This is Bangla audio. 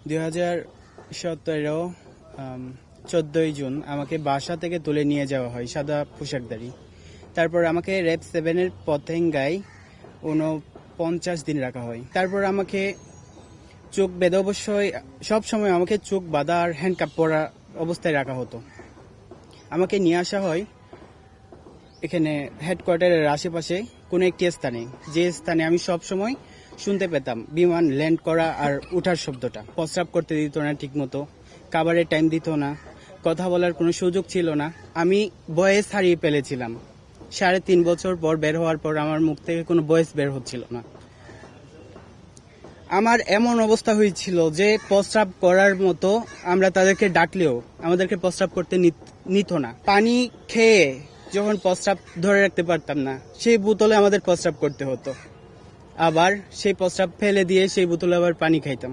2017 14 জুন আমাকে বাসা থেকে তুলে নিয়ে যাওয়া হয় সাদা পোশাকধারী। তারপর আমাকে র্যাব 7-এর পতেঙ্গায় 49 দিন রাখা হয়। তারপর আমাকে চোখ বেঁধে, অবশ্যই সব সময় আমাকে চোখ বাঁধা আর হ্যান্ডকাপ পরা অবস্থায় রাখা হতো। আমাকে নিয়ে আসা হয় এখানে হেডকোয়ার্টারের আশেপাশে কোনো একটি স্থানে, যে স্থানে আমি সব সময় শুনতে পেতাম বিমান ল্যান্ড করা আর উঠার শব্দটা। প্রস্রাব করতে দিত না ঠিক মতো, খাবারের টাইম দিত না, কথা বলার কোনো সুযোগ ছিল না। আমি বয়েস হারিয়ে ফেলেছিলাম। 3.5 বছর পর বের হওয়ার পর আমার মুখ থেকে কোনো বয়েস বের হচ্ছিল না। আমার এমন অবস্থা হয়েছিল যে প্রস্রাব করার মতো আমরা তাদেরকে ডাকলেও আমাদেরকে প্রস্রাব করতে নিত না। পানি খেয়ে যখন প্রস্রাব ধরে রাখতে পারতাম না, সেই বোতলে আমাদের প্রস্রাব করতে হতো। আবার সেই প্রস্রাব ফেলে দিয়ে সেই বোতলে আবার পানি খাইতাম।